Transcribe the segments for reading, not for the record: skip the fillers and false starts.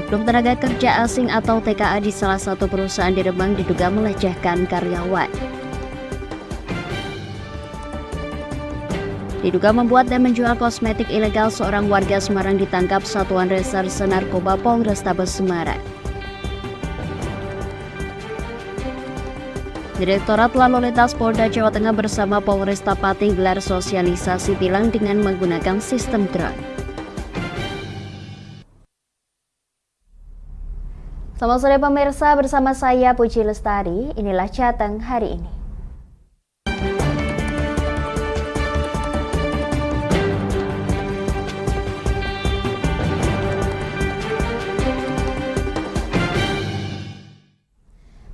Oknum tenaga kerja asing atau TKA di salah satu perusahaan di Rembang diduga melecehkan karyawan. Diduga membuat dan menjual kosmetik ilegal, seorang warga Semarang ditangkap Satuan Reserse Narkoba Polrestabes Semarang. Direktorat Lalu Lintas Polda Jawa Tengah bersama Polresta Pati gelar sosialisasi tilang dengan menggunakan sistem drone. Selamat sore pemirsa, bersama saya Puji Lestari, inilah Jateng hari ini.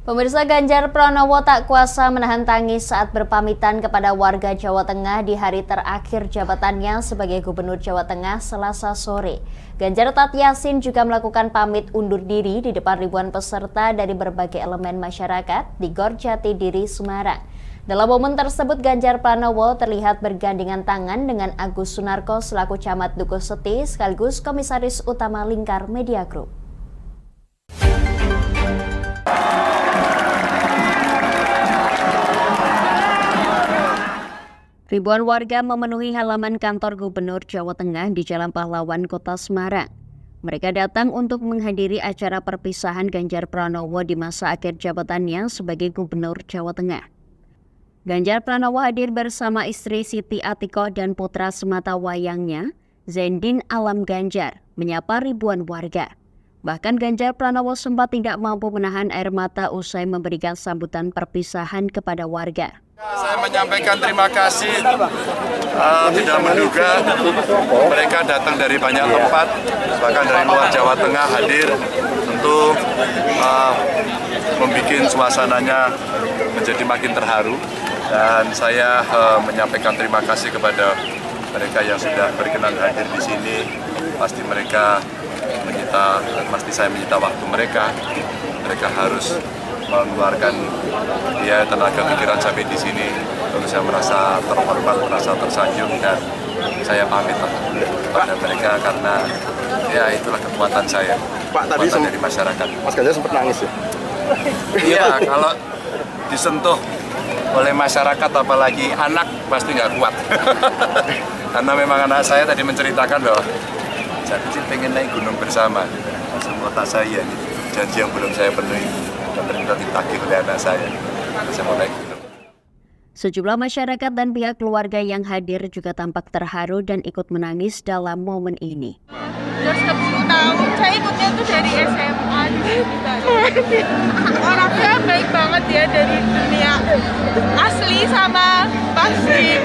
Pemirsa, Ganjar Pranowo tak kuasa menahan tangis saat berpamitan kepada warga Jawa Tengah di hari terakhir jabatannya sebagai Gubernur Jawa Tengah Selasa sore. Ganjar Tat Yasin juga melakukan pamit undur diri di depan ribuan peserta dari berbagai elemen masyarakat di Gor Jatidiri, Semarang. Dalam momen tersebut, Ganjar Pranowo terlihat bergandengan tangan dengan Agus Sunarko selaku Camat Dukuh Seti sekaligus Komisaris Utama Lingkar Media Group. Ribuan warga memenuhi halaman kantor Gubernur Jawa Tengah di Jalan Pahlawan, Kota Semarang. Mereka datang untuk menghadiri acara perpisahan Ganjar Pranowo di masa akhir jabatannya sebagai Gubernur Jawa Tengah. Ganjar Pranowo hadir bersama istri Siti Atiko dan putra sematawayangnya, Zendin Alam Ganjar, menyapa ribuan warga. Bahkan Ganjar Pranowo sempat tidak mampu menahan air mata usai memberikan sambutan perpisahan kepada warga. Saya menyampaikan terima kasih, tidak menduga mereka datang dari banyak tempat, bahkan dari luar Jawa Tengah hadir untuk membuat suasananya menjadi makin terharu. Dan saya menyampaikan terima kasih kepada mereka yang sudah berkenan hadir di sini. Pasti saya menyita waktu mereka. Mereka harus mengeluarkan biaya tenaga pikiran sampai di sini. Lalu saya merasa terhormat, merasa tersanjung, dan saya pamit kepada mereka karena ya itulah kekuatan saya. Pak, tadi dari masyarakat. Mas Ganjar sempat nangis ya? Iya, kalau disentuh oleh masyarakat apalagi anak pasti nggak kuat. Karena memang anak saya tadi menceritakan bahwa jadi sih pengen naik gunung bersama. Semua tak saya ini janji yang belum saya penuhi. Ternyata ditagih oleh anak saya. Saya mau naik gunung. Sejumlah masyarakat dan pihak keluarga yang hadir juga tampak terharu dan ikut menangis dalam momen ini. Udah 10 tahun, saya ikutnya tuh dari SMA gitu. Orangnya baik banget ya, dari dunia asli sama pasti.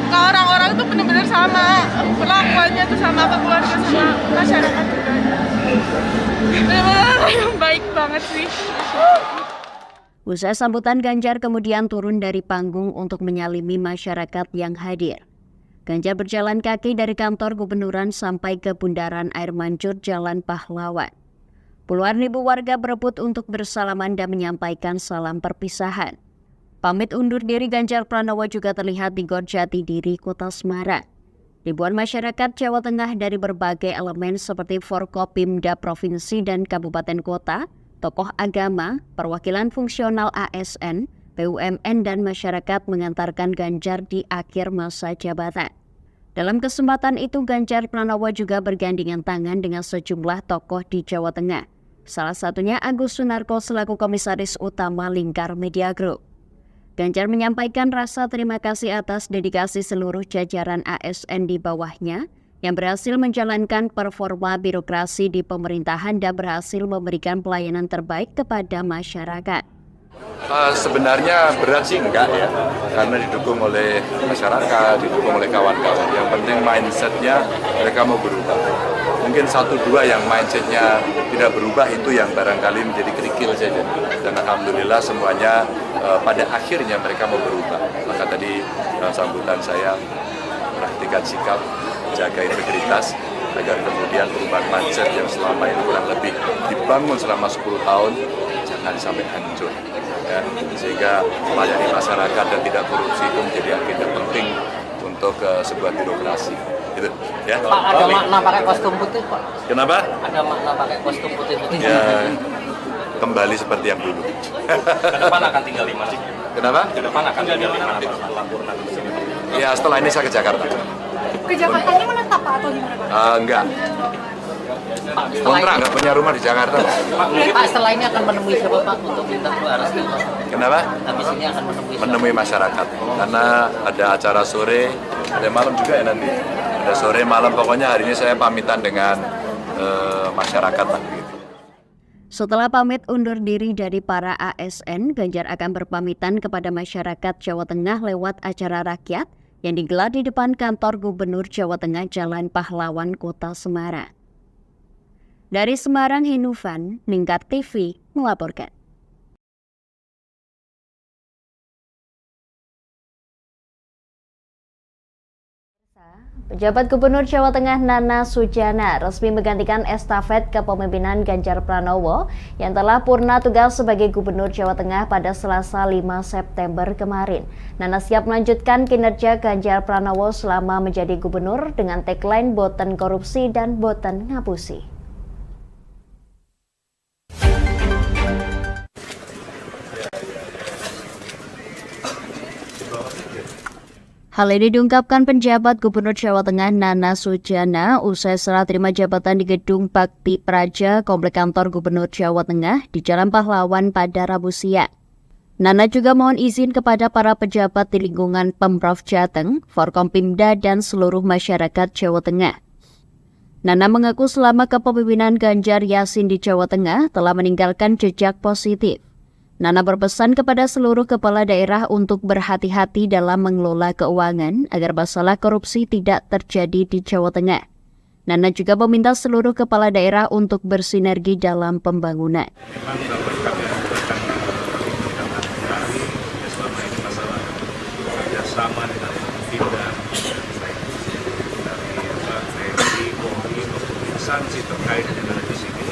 Kalau orang-orang tuh benar-benar sama, perlakuannya tuh sama ke keluarga sama masyarakat juga. Benar-benar yang baik banget sih. Usai sambutan, Ganjar kemudian turun dari panggung untuk menyalimi masyarakat yang hadir. Ganjar berjalan kaki dari kantor gubernuran sampai ke Bundaran Air Mancur Jalan Pahlawan. Puluhan ribu warga berebut untuk bersalaman dan menyampaikan salam perpisahan. Pamit undur diri Ganjar Pranowo juga terlihat di Gor Jatidiri, Kota Semarang. Ribuan masyarakat Jawa Tengah dari berbagai elemen seperti Forkopimda Provinsi dan Kabupaten Kota, tokoh agama, perwakilan fungsional ASN, BUMN dan masyarakat mengantarkan Ganjar di akhir masa jabatan. Dalam kesempatan itu, Ganjar Pranowo juga bergandengan tangan dengan sejumlah tokoh di Jawa Tengah. Salah satunya Agus Sunarko selaku Komisaris Utama Lingkar Media Group. Ganjar menyampaikan rasa terima kasih atas dedikasi seluruh jajaran ASN di bawahnya yang berhasil menjalankan performa birokrasi di pemerintahan dan berhasil memberikan pelayanan terbaik kepada masyarakat. Sebenarnya berat sih enggak ya, karena didukung oleh masyarakat, didukung oleh kawan-kawan. Yang penting mindsetnya mereka mau berubah. Mungkin 1-2 yang mindsetnya tidak berubah itu yang barangkali menjadi kerikil saja. Dan alhamdulillah semuanya pada akhirnya mereka mau berubah. Maka tadi dalam sambutan saya praktikkan sikap, jaga integritas, agar kemudian perubahan mindset yang selama ini kurang lebih dibangun selama 10 tahun jangan sampai hancur. Ya, sehingga melayani masyarakat dan tidak korupsi itu menjadi agenda penting untuk sebuah birokrasi. Gitu, ya. Pak, ada makna pakai kostum putih, Pak? Kenapa? Ada makna pakai kostum putih-putih? Ya, kembali seperti yang dulu. Ke depan akan tinggal di mana? Kenapa? Ke depan akan tinggal di mana setelah Purna? Ya setelah ini saya ke Jakarta. Ke Jakartanya menetap Pak atau gimana Pak? Enggak, Pak, kontrak nggak punya rumah di Jakarta. Pak, setelah ini akan menemui siapa Pak untuk minta keluar restu Pak? Kenapa? Habis ini akan menemui siapa? Menemui masyarakat. Karena ada acara sore, ada malam juga ya nanti. Ada sore, malam, pokoknya hari ini saya pamitan dengan masyarakat lah. Gitu. Setelah pamit undur diri dari para ASN, Ganjar akan berpamitan kepada masyarakat Jawa Tengah lewat acara rakyat yang digelar di depan kantor Gubernur Jawa Tengah Jalan Pahlawan, Kota Semarang. Dari Semarang, Hinufan, Lingkar TV melaporkan. Pejabat Gubernur Jawa Tengah Nana Sujana resmi menggantikan estafet kepemimpinan Ganjar Pranowo yang telah purna tugas sebagai Gubernur Jawa Tengah pada Selasa 5 September kemarin. Nana siap melanjutkan kinerja Ganjar Pranowo selama menjadi gubernur dengan tagline boten korupsi dan boten ngapusi. Hal ini diungkapkan penjabat Gubernur Jawa Tengah Nana Sujana usai serah terima jabatan di Gedung Bakti Praja Komplek Kantor Gubernur Jawa Tengah di Jalan Pahlawan pada Rabu siang. Nana juga mohon izin kepada para pejabat di lingkungan Pemprov Jateng, Forkompimda dan seluruh masyarakat Jawa Tengah. Nana mengaku selama kepemimpinan Ganjar Yasin di Jawa Tengah telah meninggalkan jejak positif. Nana berpesan kepada seluruh kepala daerah untuk berhati-hati dalam mengelola keuangan agar masalah korupsi tidak terjadi di Jawa Tengah. Nana juga meminta seluruh kepala daerah untuk bersinergi dalam pembangunan. Memang dapat kami lakukan hari selama ini masalah kerjasama dengan Pemda dari TNI, Polri, instansi terkait dengan di sini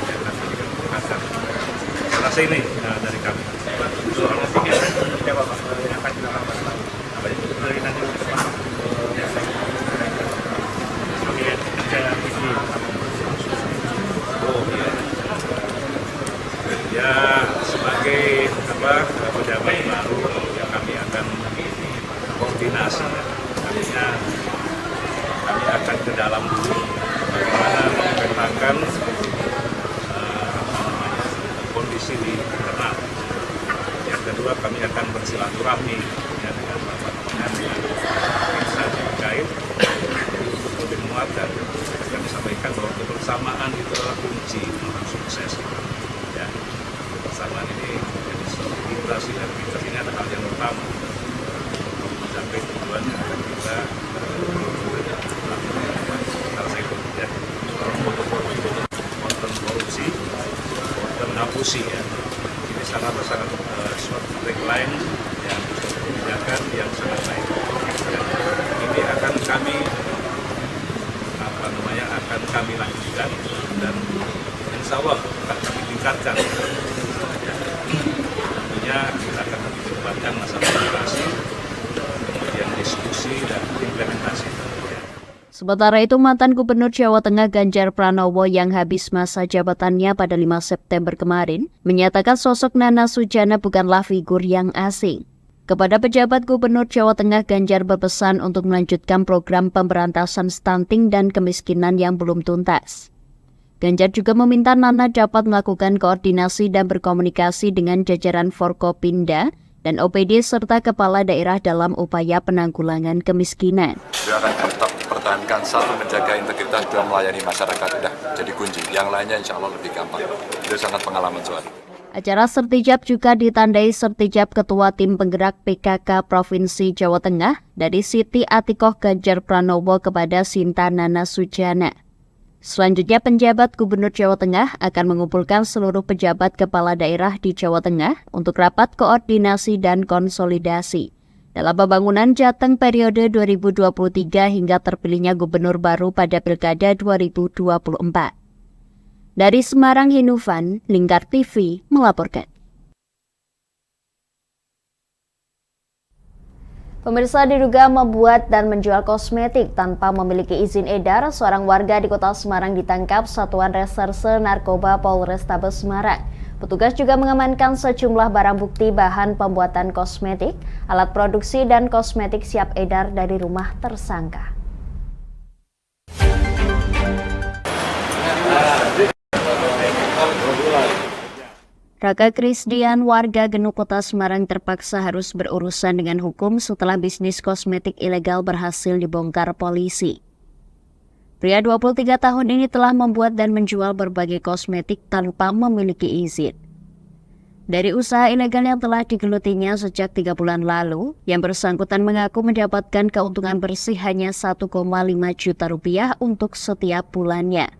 yang akan dikembangkan. Selesai ini dari kami. Soal opini ya Bapak yang akan dilakukan apa itu dari nanti ke depan. Oke, saya ini. Oh iya. Ya sebagai pejabat baru ya kami akan koordinasi. Artinya kami akan ke dalam dulu bagaimana memetakan kondisi di internal. Yang kedua kami akan bersilaturahmi ya, dengan bapak-bapak yang instansi terkait untuk lebih menguatkan. Kami sampaikan bahwa kebersamaan itu adalah kunci untuk sukses. Ya, kebersamaan ini jadi integrasi dan integritas ini adalah hal yang utama untuk mencapai tujuan yang akan kita lakukan. Ya, konten korupsi, konten ngapusi ya. Ini sangat suatu tagline yang kebijakan yang sangat baik. Ya, ini akan kami akan kami lanjutkan dan insya Allah akan kami tingkatkan. Ya, tentunya kita akan lebih tingkatkan masalah moderasi, kemudian diskusi dan implementasi. Sementara itu, mantan Gubernur Jawa Tengah Ganjar Pranowo yang habis masa jabatannya pada 5 September kemarin menyatakan sosok Nana Sujana bukanlah figur yang asing. Kepada pejabat Gubernur Jawa Tengah, Ganjar berpesan untuk melanjutkan program pemberantasan stunting dan kemiskinan yang belum tuntas. Ganjar juga meminta Nana dapat melakukan koordinasi dan berkomunikasi dengan jajaran Forkopimda dan OPD serta kepala daerah dalam upaya penanggulangan kemiskinan. Dia akan tetap pertahankan satu, menjaga integritas, dua, melayani masyarakat. Udah jadi kunci. Yang lainnya insya Allah lebih gampang. Itu sangat pengalaman soal. Acara sertijab juga ditandai sertijab Ketua Tim Penggerak PKK Provinsi Jawa Tengah dari Siti Atikoh Ganjar Pranowo kepada Sinta Nana Sujana. Selanjutnya, penjabat Gubernur Jawa Tengah akan mengumpulkan seluruh pejabat kepala daerah di Jawa Tengah untuk rapat koordinasi dan konsolidasi dalam pembangunan Jateng periode 2023 hingga terpilihnya gubernur baru pada Pilkada 2024. Dari Semarang, Hinufan, Lingkar TV melaporkan. Pemirsa, diduga membuat dan menjual kosmetik tanpa memiliki izin edar, seorang warga di Kota Semarang ditangkap Satuan Reserse Narkoba Polrestabes Semarang. Petugas juga mengamankan sejumlah barang bukti bahan pembuatan kosmetik, alat produksi dan kosmetik siap edar dari rumah tersangka. Raka Krisdian, warga Genuk Kota Semarang, terpaksa harus berurusan dengan hukum setelah bisnis kosmetik ilegal berhasil dibongkar polisi. Pria 23 tahun ini telah membuat dan menjual berbagai kosmetik tanpa memiliki izin. Dari usaha ilegal yang telah digelutinya sejak 3 bulan lalu, yang bersangkutan mengaku mendapatkan keuntungan bersih hanya 1,5 juta rupiah untuk setiap bulannya.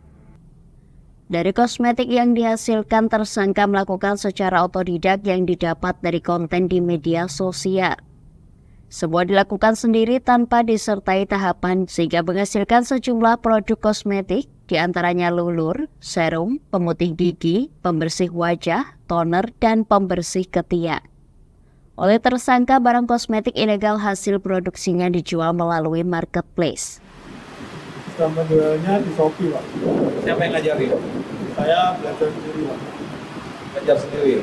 Dari kosmetik yang dihasilkan, tersangka melakukan secara otodidak yang didapat dari konten di media sosial. Semua dilakukan sendiri tanpa disertai tahapan sehingga menghasilkan sejumlah produk kosmetik, diantaranya lulur, serum, pemutih gigi, pembersih wajah, toner, dan pembersih ketiak. Oleh tersangka, barang kosmetik ilegal hasil produksinya dijual melalui marketplace. Sama jualnya di Shopee, Pak. Siapa yang ngajarin? Saya belajar sendiri, Pak. Belajar sendiri.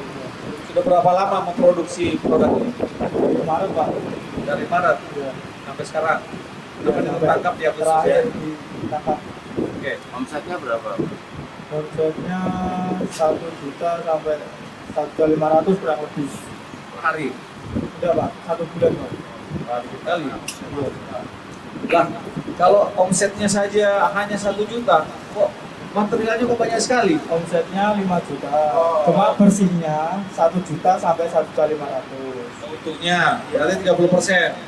Sudah berapa lama memproduksi produk ini? Kemarin, Pak. Dari Maret Ya. sampai sekarang. Sampai ditangkap ya Terakhir khususnya. ditangkap. Oke. Omsetnya berapa? Konsepnya 1 juta sampai 1.500.000 kurang lebih. Per hari. Udah, Pak. 1 bulan, Pak. Satu kali. Iya. Lah, kalau omsetnya saja hanya 1 juta, kok materialnya kok banyak sekali? Omsetnya 5 juta. Oh. Cuma bersihnya 1 juta sampai 1.500.000. Untuknya berarti 30%.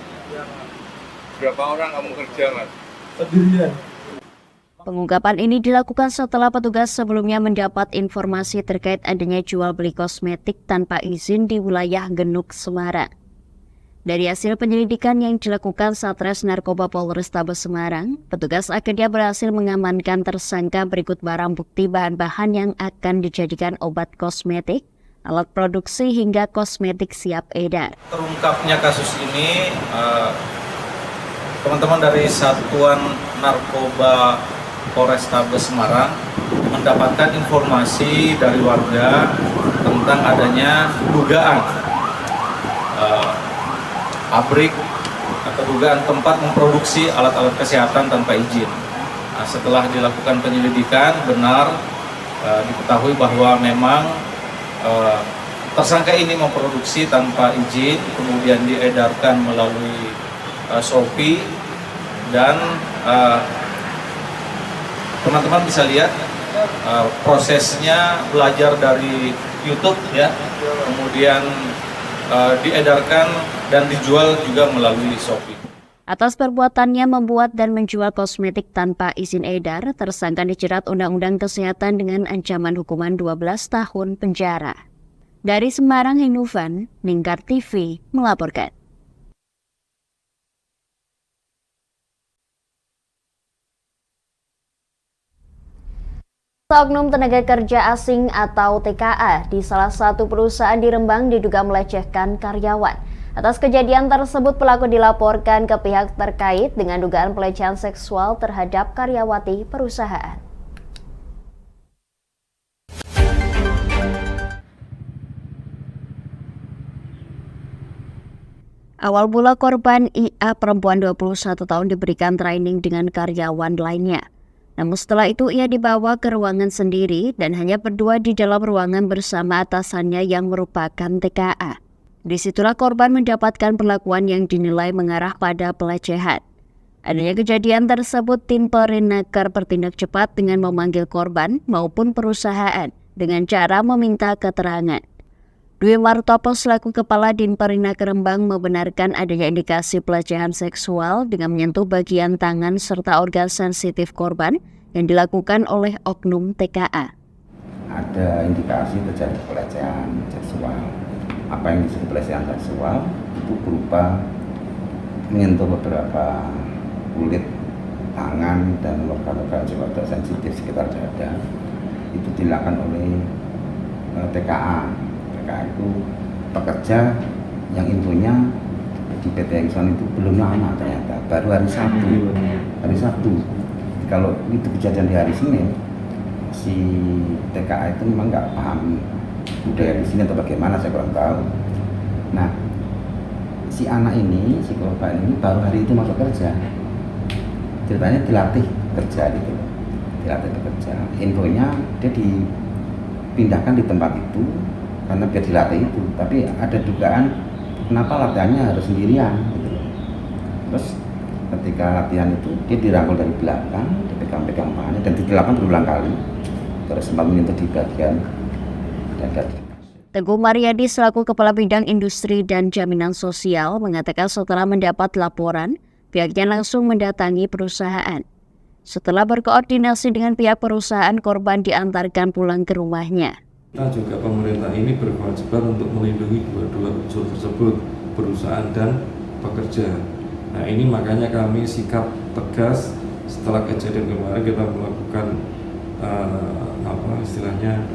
Berapa orang kamu kerja, Mas? Sendirian. Pengungkapan ini dilakukan setelah petugas sebelumnya mendapat informasi terkait adanya jual beli kosmetik tanpa izin di wilayah Genuk, Semarang. Dari hasil penyelidikan yang dilakukan Satres Narkoba Polrestabes Semarang, petugas akhirnya berhasil mengamankan tersangka berikut barang bukti bahan-bahan yang akan dijadikan obat kosmetik, alat produksi hingga kosmetik siap edar. Terungkapnya kasus ini, teman-teman dari Satuan Narkoba Polrestabes Semarang mendapatkan informasi dari warga tentang adanya dugaan pabrik atau dugaan tempat memproduksi alat-alat kesehatan tanpa izin. Nah, setelah dilakukan penyelidikan, benar diketahui bahwa memang tersangka ini memproduksi tanpa izin, kemudian diedarkan melalui Shopee, dan teman-teman bisa lihat prosesnya belajar dari YouTube ya, kemudian diedarkan dan dijual juga melalui Shopee. Atas perbuatannya membuat dan menjual kosmetik tanpa izin edar, tersangka dijerat Undang-Undang Kesehatan dengan ancaman hukuman 12 tahun penjara. Dari Semarang, Hinufan, Ninggar TV melaporkan. Oknum tenaga kerja asing atau TKA di salah satu perusahaan di Rembang diduga melecehkan karyawan. Atas kejadian tersebut, pelaku dilaporkan ke pihak terkait dengan dugaan pelecehan seksual terhadap karyawati perusahaan. Awal mula korban IA perempuan 21 tahun diberikan training dengan karyawan lainnya. Namun setelah itu ia dibawa ke ruangan sendiri dan hanya berdua di dalam ruangan bersama atasannya yang merupakan TKA. Disitulah korban mendapatkan perlakuan yang dinilai mengarah pada pelecehan. Adanya kejadian tersebut, tim Perinaker bertindak cepat dengan memanggil korban maupun perusahaan dengan cara meminta keterangan. Dwi Martopo selaku Kepala Dinperinaker Rembang membenarkan adanya indikasi pelecehan seksual dengan menyentuh bagian tangan serta organ sensitif korban yang dilakukan oleh oknum TKA. Ada indikasi terjadi pelecehan seksual. Apa yang disebut pelecehan seksual itu berupa menyentuh beberapa kulit, tangan, dan organ-organ jiwa sensitif sekitar dada. Itu dilakukan oleh TKA. TKA itu pekerja yang intinya di PT Exxon itu belum lama ternyata, baru hari Sabtu. Kalau itu kejadian di hari Senin, si TKA itu memang nggak paham budaya di sini atau bagaimana, saya kurang tahu. Nah, si anak ini, si korban ini baru hari itu masuk kerja. Ceritanya dilatih kerja gitu, dilatih bekerja. Infonya dia dipindahkan di tempat itu karena biar dilatih itu, tapi ada dugaan kenapa latihannya harus sendirian gitu. Terus ketika latihan itu dia dirangkul dari belakang, dipegang-pegang tangannya dan dilakukan berulang kali, terus sempat menyentuh di bagian dada. Teguh Mariadi selaku Kepala Bidang Industri dan Jaminan Sosial mengatakan setelah mendapat laporan, pihaknya langsung mendatangi perusahaan. Setelah berkoordinasi dengan pihak perusahaan, korban diantarkan pulang ke rumahnya. Kita juga pemerintah ini berkewajiban untuk melindungi dua unsur tersebut, perusahaan dan pekerja. Nah ini makanya kami sikap tegas setelah kejadian kemarin kita melakukan istilahnya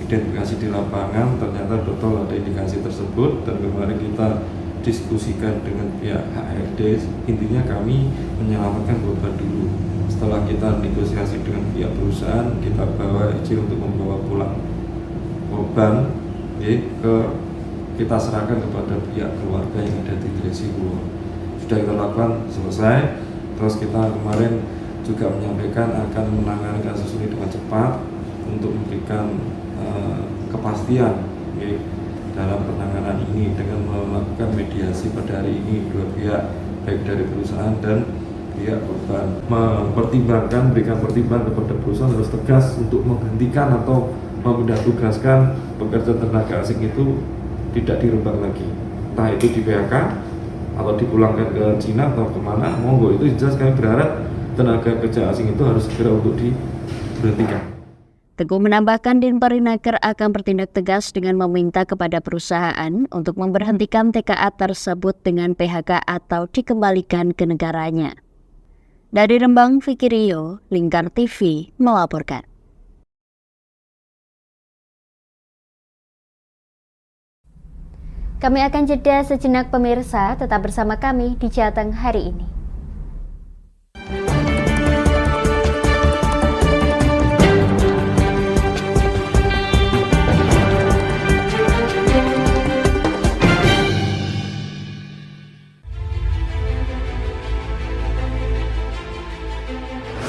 identifikasi di lapangan, ternyata betul ada indikasi tersebut dan kemarin kita diskusikan dengan pihak HRD. Intinya kami menyelamatkan korban dulu. Setelah kita negosiasi dengan pihak perusahaan, kita bawa izin untuk membawa pulang korban, kita serahkan kepada pihak keluarga yang ada di Tresibuo. Sudah kita lakukan selesai. Terus kita kemarin juga menyampaikan akan menangani kasus ini dengan cepat untuk memberikan kepastian dalam penanganan ini dengan melakukan mediasi pada hari ini dua pihak, baik dari perusahaan dan pihak korban. Mempertimbangkan, berikan pertimbangan kepada perusahaan harus tegas untuk menghentikan atau memindah tugaskan pekerja tenaga asing itu tidak dirombak lagi, entah itu di PHK atau dipulangkan ke Cina atau kemana, monggo. Itu jelas kami berharap tenaga kerja asing itu harus segera untuk diberhentikan. Teguh menambahkan Dinperinaker akan bertindak tegas dengan meminta kepada perusahaan untuk memberhentikan TKA tersebut dengan PHK atau dikembalikan ke negaranya. Dari Rembang, Vicky Rio, Lingkar TV melaporkan. Kami akan jeda sejenak pemirsa, tetap bersama kami di Jateng hari ini.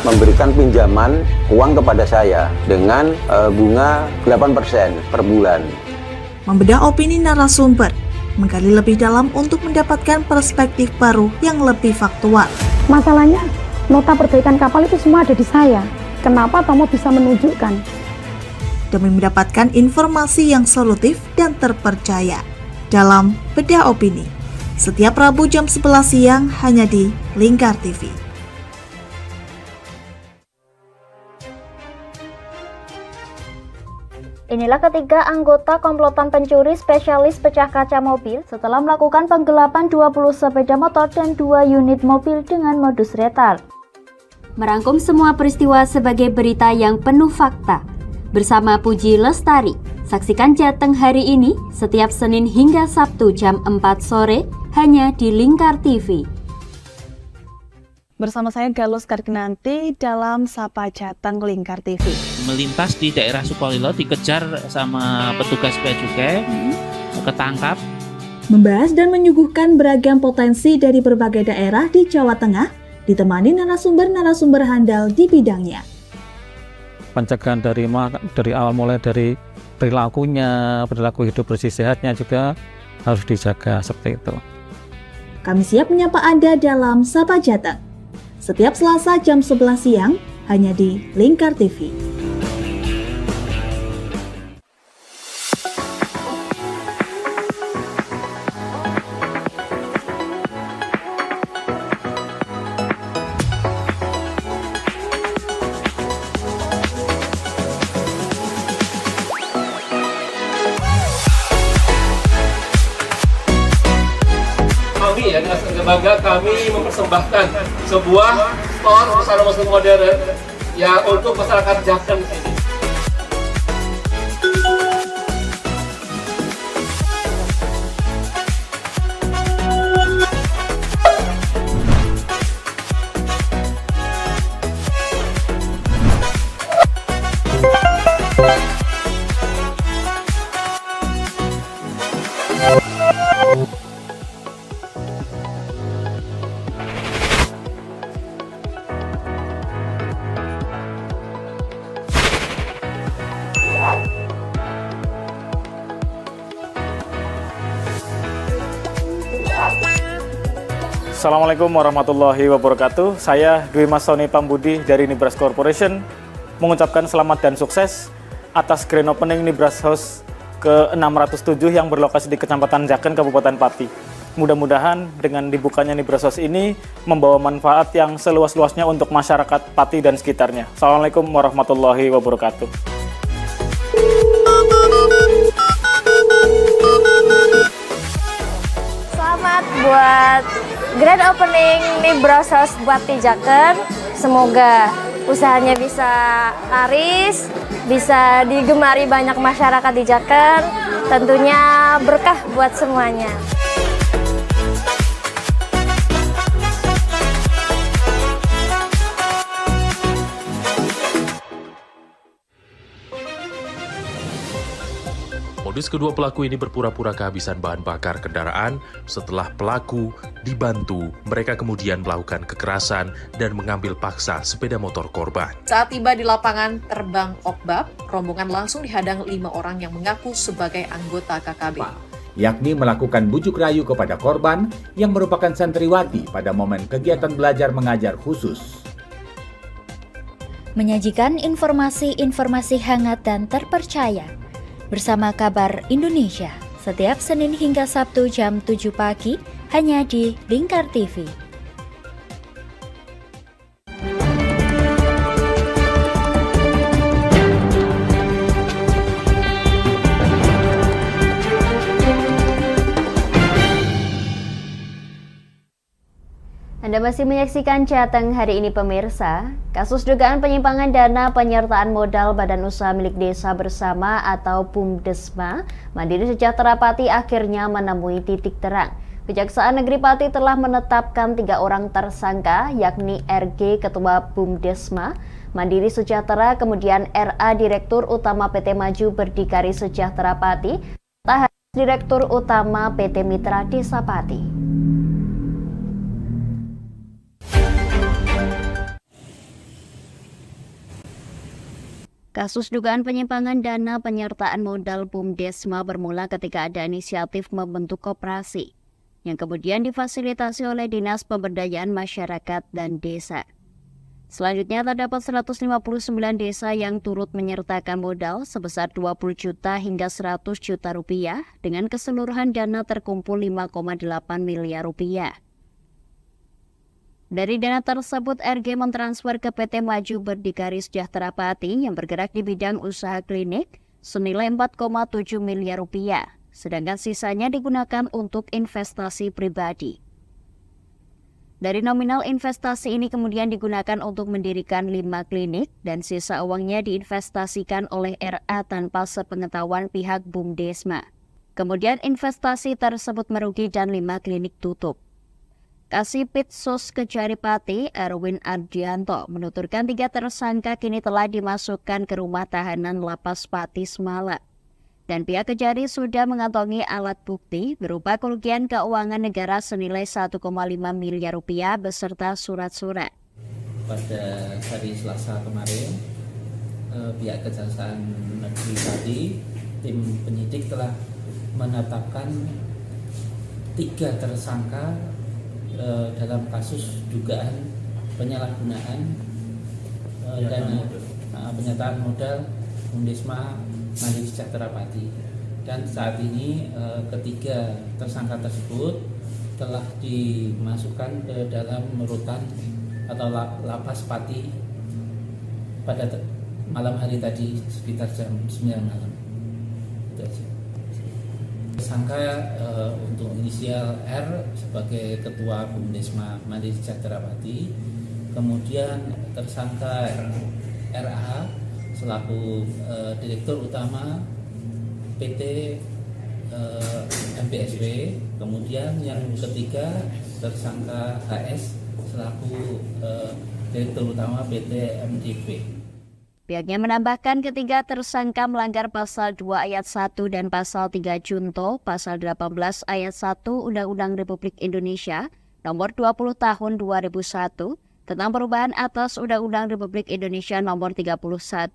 Memberikan pinjaman uang kepada saya dengan bunga 8% per bulan. Membedah opini narasumber, menggali lebih dalam untuk mendapatkan perspektif baru yang lebih faktual. Masalahnya, nota perbaikan kapal itu semua ada di saya. Kenapa Tomo bisa menunjukkan? Demi mendapatkan informasi yang solutif dan terpercaya. Dalam Bedah Opini, setiap Rabu jam 11 siang hanya di Lingkar TV. Inilah ketiga anggota komplotan pencuri spesialis pecah kaca mobil setelah melakukan penggelapan 20 sepeda motor dan 2 unit mobil dengan modus retard. Merangkum semua peristiwa sebagai berita yang penuh fakta. Bersama Puji Lestari, saksikan Jateng hari ini setiap Senin hingga Sabtu jam 4 sore hanya di Lingkar TV. Bersama saya Galus Karkinanti dalam Sapa Jateng Lingkar TV. Melintas di daerah Sukolilo dikejar sama petugas bea cukai, ketangkap. Membahas dan menyuguhkan beragam potensi dari berbagai daerah di Jawa Tengah, ditemani narasumber-narasumber handal di bidangnya. Pencegahan dari awal mulai dari perilakunya, perilaku hidup bersih sehatnya juga harus dijaga seperti itu. Kami siap menyapa Anda dalam Sapa Jateng. Setiap Selasa jam 11 siang, hanya di Lingkar TV. Kami ya, dengan bangga kami mempersembahkan sebuah store busana muslim modern yang untuk masyarakat Jateng sini. Assalamualaikum warahmatullahi wabarakatuh. Saya Dwi Mas Sony Pambudi dari Nibras Corporation mengucapkan selamat dan sukses atas grand opening Nibras House ke-607 yang berlokasi di Kecamatan Jaken, Kabupaten Pati. Mudah-mudahan dengan dibukanya Nibras House ini membawa manfaat yang seluas-luasnya untuk masyarakat Pati dan sekitarnya. Assalamualaikum warahmatullahi wabarakatuh. Selamat buat grand opening Nibras House Pati Jaken. Semoga usahanya bisa laris, bisa digemari banyak masyarakat di Jaken. Tentunya berkah buat semuanya. Modus kedua pelaku ini berpura-pura kehabisan bahan bakar kendaraan. Setelah pelaku dibantu, mereka kemudian melakukan kekerasan dan mengambil paksa sepeda motor korban. Saat tiba di lapangan terbang Okbab, rombongan langsung dihadang 5 orang yang mengaku sebagai anggota KKB. Yakni melakukan bujuk rayu kepada korban yang merupakan santriwati pada momen kegiatan belajar mengajar khusus. Menyajikan informasi-informasi hangat dan terpercaya bersama Kabar Indonesia setiap Senin hingga Sabtu jam 7 pagi hanya di Lingkar TV. Anda masih menyaksikan Jateng hari ini pemirsa. Kasus dugaan penyimpangan dana penyertaan modal Badan Usaha Milik Desa Bersama atau BUMDesma Mandiri Sejahtera Pati akhirnya menemui titik terang. Kejaksaan Negeri Pati telah menetapkan 3 orang tersangka, yakni RG Ketua BUMDesma Mandiri Sejahtera, kemudian RA Direktur Utama PT Maju Berdikari Sejahtera Pati, serta Direktur Utama PT Mitra Desa Pati. Kasus dugaan penyimpangan dana penyertaan modal BUMDesma bermula ketika ada inisiatif membentuk koperasi yang kemudian difasilitasi oleh Dinas Pemberdayaan Masyarakat dan Desa. Selanjutnya terdapat 159 desa yang turut menyertakan modal sebesar 20 juta hingga 100 juta rupiah dengan keseluruhan dana terkumpul 5,8 miliar rupiah. Dari dana tersebut, RG mentransfer ke PT Maju Berdikari Sejahtera Pati yang bergerak di bidang usaha klinik senilai 4,7 miliar rupiah, sedangkan sisanya digunakan untuk investasi pribadi. Dari nominal investasi ini kemudian digunakan untuk mendirikan 5 klinik dan sisa uangnya diinvestasikan oleh RA tanpa sepengetahuan pihak BUMDesma. Kemudian investasi tersebut merugi dan 5 klinik tutup. Kasipit Sos Kejari Pati, Erwin Ardianto, menuturkan 3 tersangka kini telah dimasukkan ke rumah tahanan Lapas Pati Semala. Dan pihak Kejari sudah mengantongi alat bukti berupa kerugian keuangan negara senilai 1,5 miliar rupiah beserta surat-surat. Pada hari Selasa kemarin, pihak Kejaksaan Negeri Pati, tim penyidik telah menetapkan 3 tersangka dalam kasus dugaan penyalahgunaan dana penyertaan modal BUMDesma Mandiri Sejahtera Pati. Dan saat ini ketiga tersangka tersebut telah dimasukkan ke dalam rutan atau lapas Pati pada malam hari tadi sekitar jam 9 malam. Itu aja. Tersangka untuk inisial R sebagai Ketua BUMDesma Mandiri Sejahtera Pati, kemudian tersangka RA selaku Direktur Utama PT MBSW, kemudian yang ketiga tersangka HS selaku Direktur Utama PT MDP. Pihaknya menambahkan ketiga tersangka melanggar pasal 2 ayat 1 dan pasal 3 Junto, pasal 18 ayat 1 Undang-Undang Republik Indonesia nomor 20 tahun 2001 tentang perubahan atas Undang-Undang Republik Indonesia nomor 31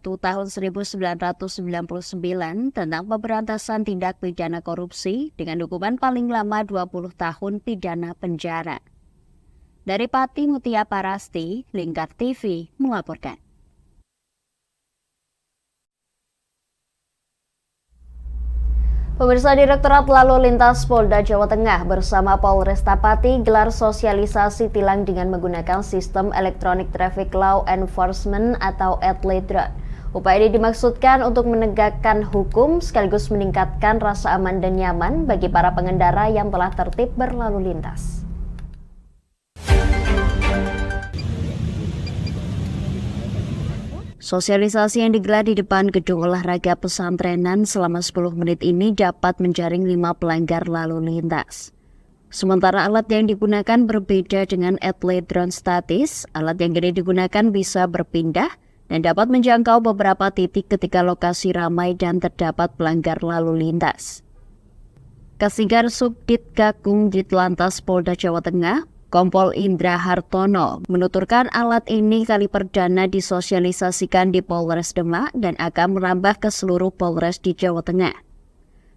tahun 1999 tentang pemberantasan tindak pidana korupsi dengan hukuman paling lama 20 tahun pidana penjara. Dari Pati, Mutia Parasti, Lingkar TV melaporkan. Pemirsa, Direktorat Lalu Lintas Polda Jawa Tengah bersama Polresta Pati gelar sosialisasi tilang dengan menggunakan sistem Electronic Traffic Law Enforcement atau ETLA. Upaya ini dimaksudkan untuk menegakkan hukum sekaligus meningkatkan rasa aman dan nyaman bagi para pengendara yang telah tertib berlalu lintas. Sosialisasi yang digelar di depan gedung olahraga pesantrenan selama 10 menit ini dapat menjaring 5 pelanggar lalu lintas. Sementara alat yang digunakan berbeda dengan ETLA drone statis, alat yang kini digunakan bisa berpindah dan dapat menjangkau beberapa titik ketika lokasi ramai dan terdapat pelanggar lalu lintas. Kasinggar Subdit Gagung Ditlantas Polda Jawa Tengah, Kompol Indra Hartono, menuturkan alat ini kali perdana disosialisasikan di Polres Demak dan akan merambah ke seluruh Polres di Jawa Tengah.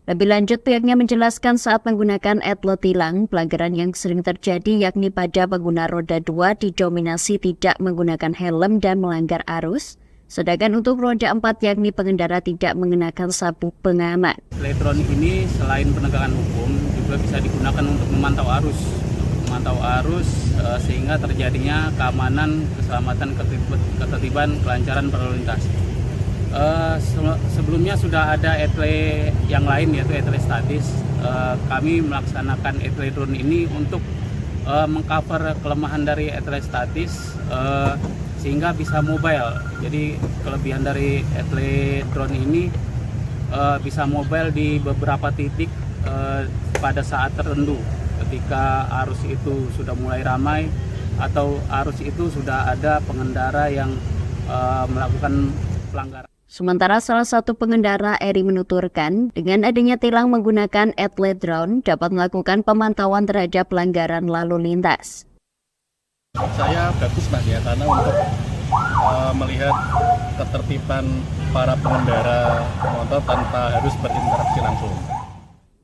Lebih lanjut, pihaknya menjelaskan saat menggunakan ETLA tilang, pelanggaran yang sering terjadi yakni pada pengguna roda 2 didominasi tidak menggunakan helm dan melanggar arus, sedangkan untuk roda 4 yakni pengendara tidak mengenakan sabuk pengaman. Elektronik ini selain penegakan hukum juga bisa digunakan untuk memantau arus sehingga terjadinya keamanan, keselamatan, ketertiban, kelancaran berlalu lintas. Sebelumnya sudah ada ETLA yang lain yaitu ETLA statis. Kami melaksanakan ETLA drone ini untuk mengcover kelemahan dari ETLA statis sehingga bisa mobile. Jadi kelebihan dari ETLA drone ini bisa mobile di beberapa titik pada saat tertentu. Ketika arus itu sudah mulai ramai atau arus itu sudah ada pengendara yang melakukan pelanggaran. Sementara salah satu pengendara, Eri, menuturkan dengan adanya tilang menggunakan ETLA drone dapat melakukan pemantauan terhadap pelanggaran lalu lintas. Saya bagus Mas ya, karena untuk melihat ketertiban para pengendara motor tanpa harus berinteraksi langsung.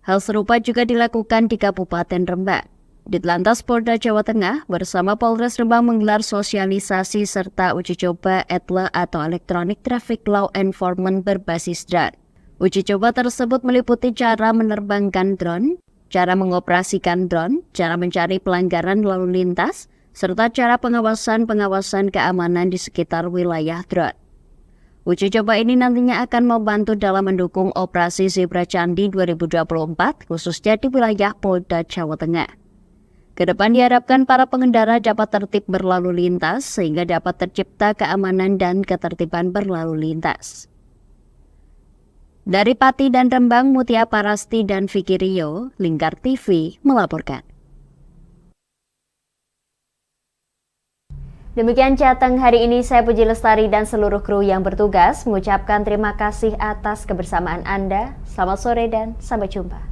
Hal serupa juga dilakukan di Kabupaten Rembang. Ditlantas Polda Jawa Tengah bersama Polres Rembang menggelar sosialisasi serta uji coba ETLA atau Electronic Traffic Law Enforcement berbasis drone. Uji coba tersebut meliputi cara menerbangkan drone, cara mengoperasikan drone, cara mencari pelanggaran lalu lintas, serta cara pengawasan keamanan di sekitar wilayah drone. Uji coba ini nantinya akan membantu dalam mendukung operasi Zebra Candi 2024, khususnya di wilayah Polda Jawa Tengah. Kedepan diharapkan para pengendara dapat tertib berlalu lintas sehingga dapat tercipta keamanan dan ketertiban berlalu lintas. Dari Pati dan Rembang, Mutia Parasti dan Vicky Rio, Lingkar TV melaporkan. Demikian Jateng hari ini, saya Puji Lestari dan seluruh kru yang bertugas mengucapkan terima kasih atas kebersamaan Anda. Selamat sore dan sampai jumpa.